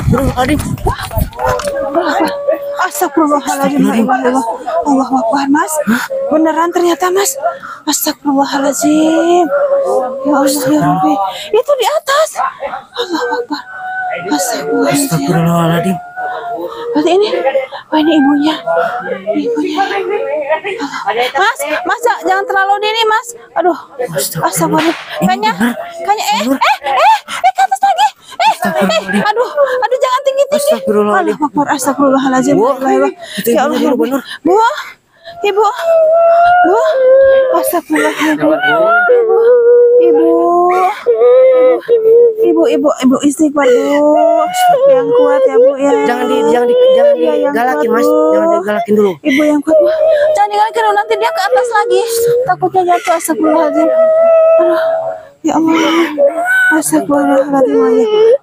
Astagfirullahaladzim. Astagfirullahaladzim. Allah Akbar, Mas. Beneran ternyata, Mas. Astagfirullahaladzim. Ya Allah ya Rabbi. Itu di atas. Allah Akbar. Astagfirullahaladzim. Berarti ini, oh ini ibunya. Mas, jangan terlalu dini, Mas. Aduh, astagfirullah. Kayaknya, ke atas lagi. Aduh, jangan tinggi-tinggi. Astagfirullahaladzim. Ya Allah, ya Rabbi. Bu, Ibu, Ibu istighfar Bu, yang kuat ya Bu ya. Jangan digalakin Mas, jangan digalakin dulu. Ibu yang kuat Bu, jangan digalakin dulu, nanti dia ke atas lagi, takutnya jatuh. Astagfirullahaladzim. Aduh, ya Allah, astagfirullahaladzim.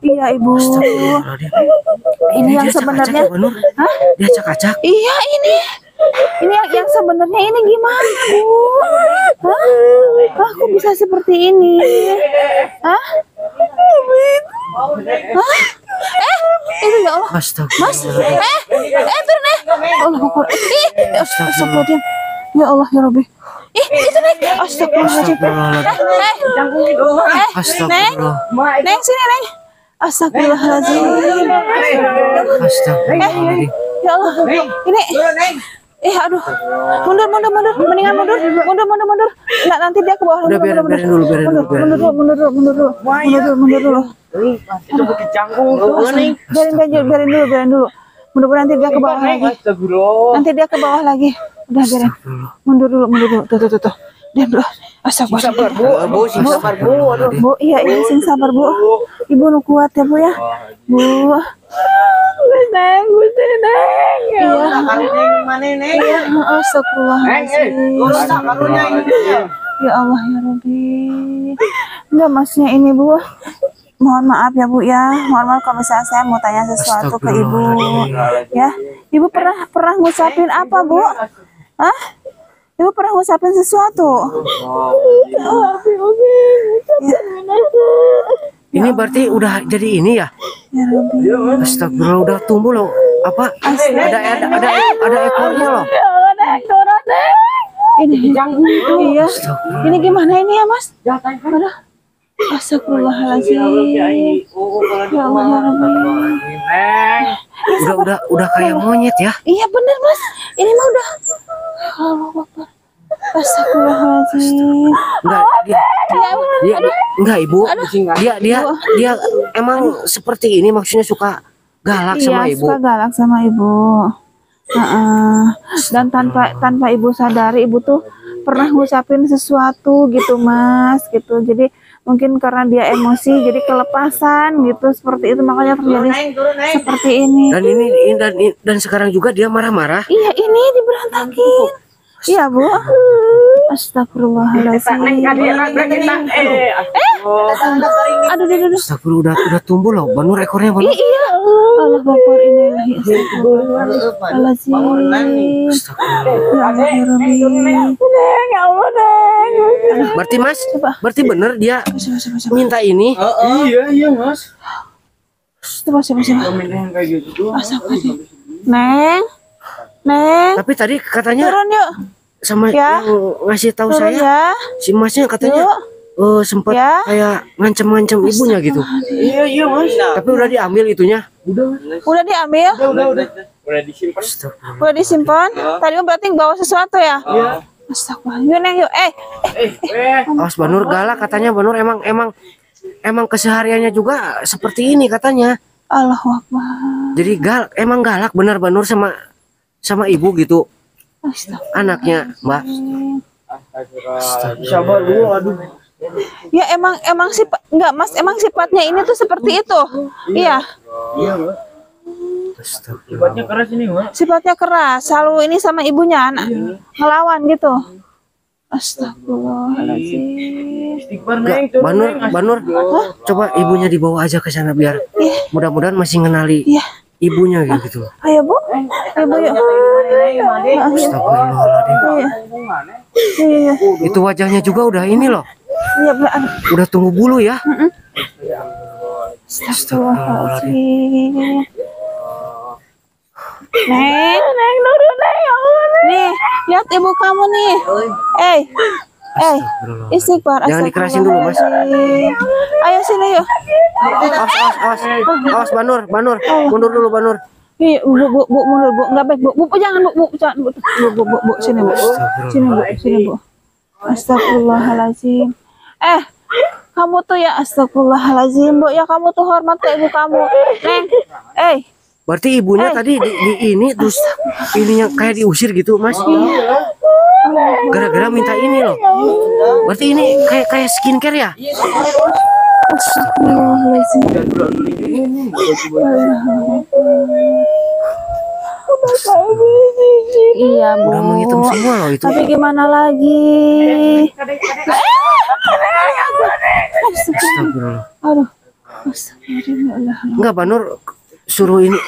Iya Ibu, ini yang sebenarnya, dia acak-acak. Iya ini yang sebenarnya ini gimana Bu? Kok bisa seperti ini? Itu ya Allah. Mas, turun Allah Akbar. Astagfirullahaladzim. Ya Allah ya Rabbi. Itu naik. Astagfirullahaladzim. Neng sini Neng. Astagfirullahaladzim. Astagfirullahaladzim. Ya Allah. Ini. Aduh. Mundur. Mendingan mundur. Nggak, nanti dia ke bawah. Udah biarin dulu. Mundur dulu. Itu bukit canggung. Biarin dulu. Mudah-mudahan nanti dia ke bawah lagi. Nanti dia ke bawah lagi. Udah biarin. Mundur dulu. Tuh. Diam dulu. Sabar Bu, sabar Bu. Bu, iya sing sabar Bu. Ibu nu kuat ya Bu ya. Bu. Neng. Iya. Astagfirullahaladzim. Ya Allah ya Rabbi. Enggak, maksudnya ini Bu. Mohon maaf ya Bu ya. Mohon maaf kalau misalnya saya mau tanya sesuatu ke Ibu. Ya. Ibu pernah ngucapin apa Bu? Ibu pernah ngucapin sesuatu? Ini berarti udah jadi ini ya? Ya Rabbi. Astagfirullah, udah tumbuh loh. Apa? Ada ekornya loh. Ini iya. Ini gimana ini ya Mas? Aduh. Astagfirullahaladzim. Ya Allah ya Rabbi. Udah kayak monyet ya? Iya bener Mas. Ini mah udah. Allah Akbar. Astagfirullahaladzim. Enggak Ibu. Dia emang seperti ini, maksudnya suka galak sama Ibu. Suka galak sama Ibu. Dan tanpa Ibu sadari, Ibu tuh pernah ngucapin sesuatu gitu Mas, gitu. Jadi mungkin karena dia emosi jadi kelepasan gitu, seperti itu makanya terjadi seperti ini. Dan sekarang juga dia marah-marah. Iya, ini diberantakin. Iya Bu. Astagfirullahaladzim. Aduh. Astagfirullah, udah tumbuh loh. Banur ekornya Banur. Iya. Allah Akbar, ini. Astagfirullahaladzim. Ya Allah. Berarti Mas, berarti bener dia minta ini. Iya Mas. Coba. Neng. Tapi tadi katanya turun yuk. Sama ya. Yang ngasih tahu turun saya, ya. si Masnya katanya sempat ya. kayak ngancem-ngancem ibunya gitu. Iya Mas. Tapi udah diambil itunya. Udah diambil? Udah disimpan. Udah disimpan? Tadi berarti bawa sesuatu ya? Iya. Astagfirullah. Yuk Neng yuk. Awas Banur galak katanya. Banur emang kesehariannya juga seperti ini katanya. Allahu Akbar. Jadi emang galak benar Banur sama ibu gitu. Anaknya Mbak. Sabar dulu, aduh. Ya emang enggak Mas, emang sifatnya ini tuh seperti itu. Iya. Iya Mbak. Sifatnya keras ini Mbak. Sifatnya keras, selalu ini sama ibunya ngelawan gitu. Astagfirullahaladzim. Istighfar Neng, turun Banur, coba ibunya dibawa aja ke sana biar mudah-mudahan masih ngenali ibunya gitu. Ayo Bu, ibu yuk. Astagfirullahaladzim. Iya. Itu wajahnya juga udah ini loh. Iya, udah tumbuh bulu ya. Astagfirullahaladzim. Neng nurun Neng, ya Allah, Neng. Nih, lihat ibu kamu nih. Istighfar. Jangan dikerasin dulu, Mas. Ayo sini yuk. Awas Banur, mundur dulu Banur. Iya, bu, mundur, bu, nggak baik, bu, jangan, bu, jangan, bu, sini, bu, sini, bu. Astagfirullahaladzim. Kamu tuh ya, astagfirullahaladzim, bu, ya kamu tuh hormat ke ibu kamu, Neng. Berarti ibunya tadi di ini terus ininya kayak diusir gitu, Mas. Gara-gara minta ini loh. Berarti ini kayak skincare ya? Iya, Bu. Udah menghitung semua loh itu. Tapi gimana lagi? Astagfirullah. Aduh. Astagfirullah. Enggak, Banur suruh ini.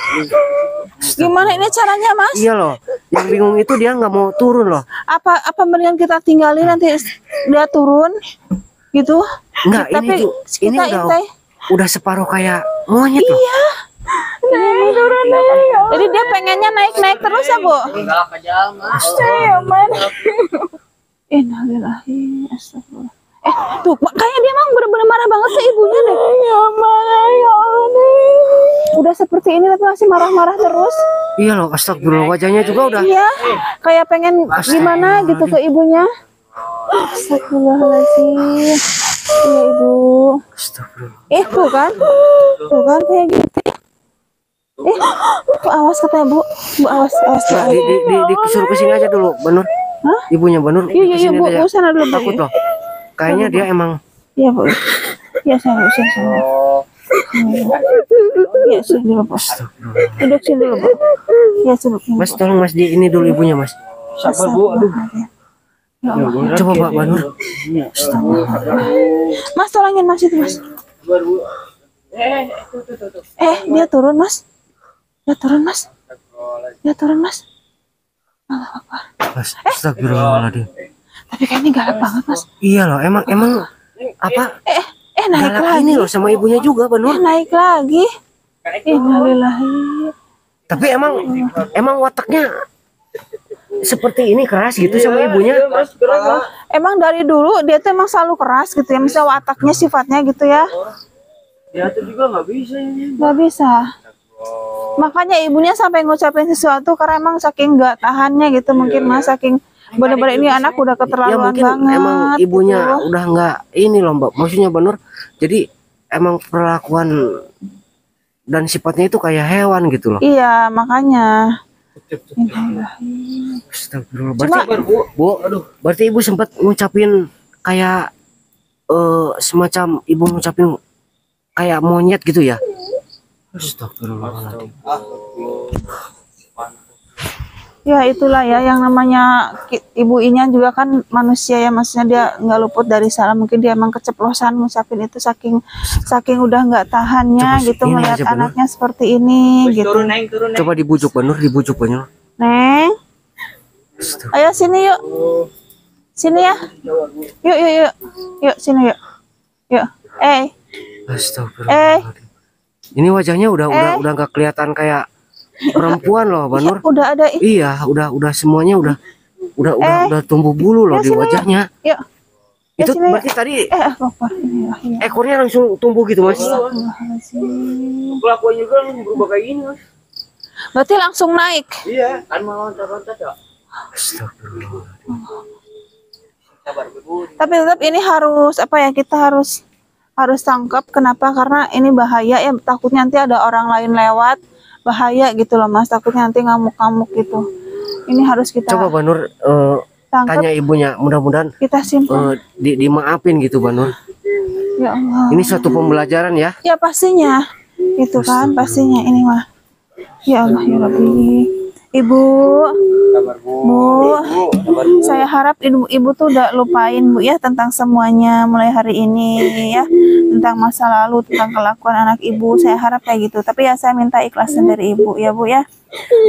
Gimana ini caranya, Mas? Iya loh. Yang bingung itu dia nggak mau turun loh. Apa mendingan kita tinggalin nanti dia turun gitu? Enggak, Tapi ini udah separuh kayak monyet loh. Iya. Jadi dia pengennya naik terus ya, Bu? Enggak kejam, Mas. Innalillahi, astagfirullah. Tuh, kayaknya dia emang bener-bener marah banget sih ibunya deh. Udah seperti ini tapi masih marah-marah terus. Iya loh, astagfirullah, wajahnya juga udah. Iya, kayak pengen gimana gitu ke ibunya. Astagfirullahaladzim. Iya, Ibu. Astagfirullah. Tuh kan kayak gitu. Tuh awas katanya, Bu. Bu awas. Nah, disuruh kesini aja dulu, Banur. Hah? Ibunya Banur. Iya, Bu, sana dulu. Takut loh. Kayaknya dia emang. Iya, Bu. Iya, sana. Iya, sini dulu, Bu. Duduk sini dulu, Bu. Iya, duduk sini. Mas, tolong Mas di ini dulu ibunya, Mas. Sabar, Bu. Aduh. Coba Pak Banur. Mas, tolongin Mas itu, Mas. Dia turun, Mas. Mas, astagfirullahaladzim. Tapi kayaknya galak banget, Mas. Iya loh, emang apa? Naik Galak lagi. ini loh sama ibunya juga, Banur. Naik lagi. Innalillahi. Tapi emang wataknya seperti ini keras gitu sama ibunya. Emang dari dulu dia tuh emang selalu keras gitu ya, misalnya wataknya sifatnya gitu ya. Dia tuh juga nggak bisa ini. Nggak bisa. Makanya ibunya sampai ngucapin sesuatu karena emang saking nggak tahannya gitu mungkin, Mas, saking bener-bener ini anak udah Ya keterlaluan mungkin banget. emang ibunya gitu. udah nggak ini loh, Mbak. Maksudnya Banur. Jadi emang perlakuan dan sifatnya itu kayak hewan gitu loh. Iya, makanya. Astagfirullah. Berarti ibu sempat ngucapin kayak semacam ibu ngucapin kayak monyet gitu ya. Astagfirullahaladzim. Ya itulah ya yang namanya ibu Inya juga kan manusia ya, maksudnya dia nggak luput dari salah, mungkin dia emang keceplosan ngucapin itu saking udah nggak tahannya Coba gitu ini melihat aja, Banur. anaknya seperti ini gitu. Turun, Neng. Coba dibujuk Banur. Neng, ayo sini yuk, sini ya, yuk sini yuk. Astagfirullahaladzim. Ini wajahnya udah nggak kelihatan kayak perempuan loh, Banur. Udah ada Iya, udah semuanya udah tumbuh bulu loh di wajahnya. Yuk. Itu sini, berarti tadi Iya. ekornya langsung tumbuh gitu, Mas. Kelakuan juga berubah kayak gini, Mas. Berarti langsung naik. Iya, kan mau loncat-loncat ya. Astagfirullah. Sabar, Bu. Tapi tetap ini harus kita harus tangkap. Kenapa? Karena ini bahaya ya, takutnya nanti ada orang lain lewat, bahaya gitu loh, Mas. Takutnya nanti ngamuk-ngamuk gitu. Ini harus kita Coba Banur tangkap, tanya ibunya, mudah-mudahan kita simpan. dimaafin gitu, Banur. Ya Allah. Ini suatu pembelajaran ya. Ya pastinya. Itu kan pastinya ini mah. Ya Allah ya Rabbi. Ibu, Bu, saya harap ibu tuh udah lupain Bu ya tentang semuanya mulai hari ini ya, tentang masa lalu, tentang kelakuan anak ibu. Saya harap kayak gitu. Tapi ya saya minta ikhlasan dari ibu ya Bu ya.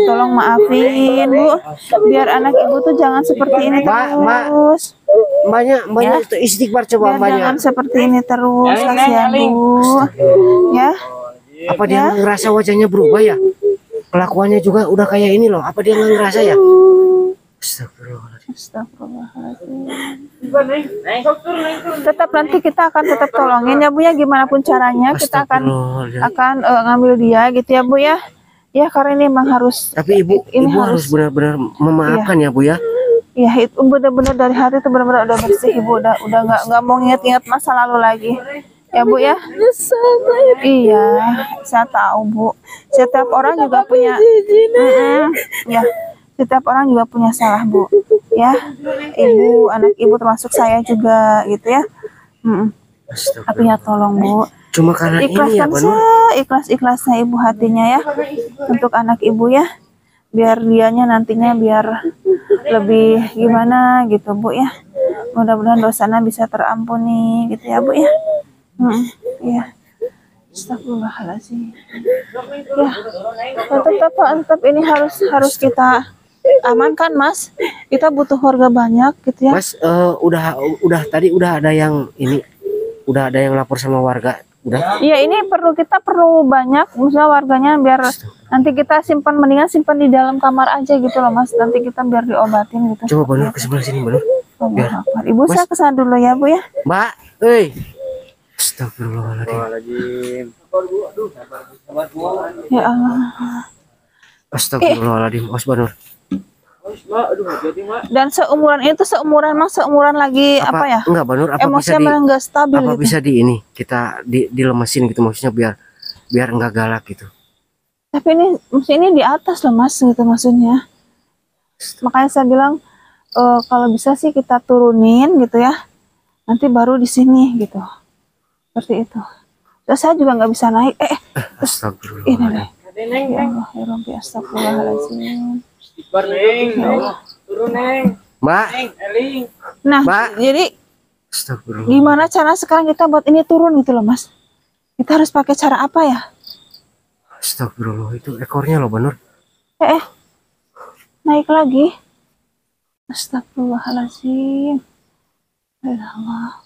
Tolong maafin Bu, biar anak ibu tuh jangan seperti ini terus. Banyak itu istighfar coba Biar jangan banyak. seperti ini terus, kasihan Bu. Ya. Apa dia ngerasa wajahnya berubah ya? kelakuannya juga udah kayak ini loh. Apa dia nggak ngerasa ya? Astagfirullahaladzim. Astagfirullahaladzim. Tetap nanti kita akan tetap tolongin ya Bu ya, gimana pun caranya kita akan ngambil dia gitu ya Bu ya. Ya karena ini memang harus. Tapi ibu harus benar-benar memaafkan ya Bu ya. Ya itu benar-benar dari hati itu benar-benar udah bersih Ibu, udah nggak mau ingat-ingat masa lalu lagi. Ya Bu ya. Iya, saya tahu Bu. Setiap orang juga punya. Ya. Setiap orang juga punya salah Bu, ya ibu, anak ibu termasuk saya juga gitu ya. Tapi ya tolong Bu, cuma karena ini ya ikhlasnya ibu hatinya ya untuk anak ibu ya, biar dianya nantinya biar lebih gimana gitu Bu ya. Mudah-mudahan dosanya bisa terampuni gitu ya Bu ya. Ya. Astagfirullahaladzim. Ya, tetap ini harus kita amankan Mas, kita butuh warga banyak gitu ya Mas. Tadi udah ada yang lapor sama warga udah. Iya, ini kita perlu banyak misalnya warganya biar nanti kita mendingan simpan di dalam kamar aja gitu loh Mas, nanti kita biar diobatin gitu. Coba Banur ke sebelah sini Banur. Ibu Mas, saya kesana dulu ya Bu ya. Mbak, Astagfirullahaladzim. Ya Allah. Astagfirullahaladzim, Mas Banur. Dan seumuran lagi apa ya? Enggak Banur, emosinya enggak stabil apa gitu. bisa kita dilemesin gitu, maksudnya biar enggak galak gitu. Tapi ini di atas loh Mas gitu maksudnya. Makanya saya bilang kalau bisa sih kita turunin gitu ya. Nanti baru di sini gitu. Seperti itu. Terus saya juga nggak bisa naik. Astagfirullah. Ini deh. Ya Allah, ya Rabbi, astagfirullahaladzim. Turun Neng. Mbak. Nah, Mbak. jadi gimana cara sekarang kita buat ini turun gitu loh Mas? Kita harus pakai cara apa ya? Astagfirullah, itu ekornya loh Banur. Naik lagi. Astagfirullahaladzim. Allah.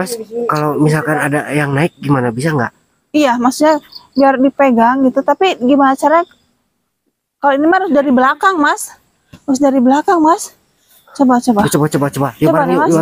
Mas, kalau misalkan ada yang naik gimana, bisa nggak? Iya, maksudnya biar dipegang gitu. Tapi gimana caranya? Kalau ini mah harus dari belakang Mas. Coba. Coba. Yuk, bareng, naik.